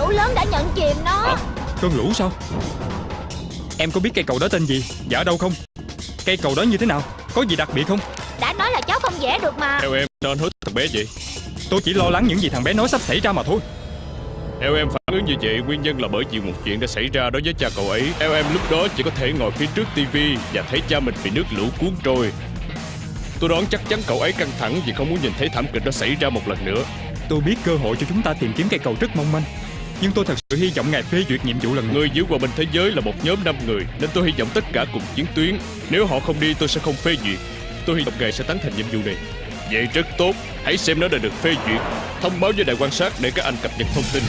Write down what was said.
lũ lớn đã nhận chìm nó. Hả? Cơn lũ sao? Em có biết cây cầu đó tên gì và ở đâu không? Cây cầu đó như thế nào? Có gì đặc biệt không? Đã nói là cháu không vẽ được mà. Theo em nên hứa thằng bé vậy? Tôi chỉ lo lắng những gì thằng bé nói sắp xảy ra mà thôi. Theo em phản ứng như vậy nguyên nhân là bởi vì một chuyện đã xảy ra đối với cha cậu ấy. Theo em lúc đó chỉ có thể ngồi phía trước tivi và thấy cha mình bị nước lũ cuốn trôi. Tôi đoán chắc chắn cậu ấy căng thẳng vì không muốn nhìn thấy thảm kịch đó xảy ra một lần nữa. Tôi biết cơ hội cho chúng ta tìm kiếm cây cầu rất mong manh, nhưng tôi thật sự hy vọng ngài phê duyệt nhiệm vụ lần này. Người giữ hòa bình thế giới là một nhóm 5 người, nên tôi hy vọng tất cả cùng chiến tuyến. Nếu họ không đi tôi sẽ không phê duyệt. Tôi hy vọng ngài sẽ tán thành nhiệm vụ này. Vậy rất tốt, hãy xem nó đã được phê duyệt. Thông báo với đài quan sát để các anh cập nhật thông tin.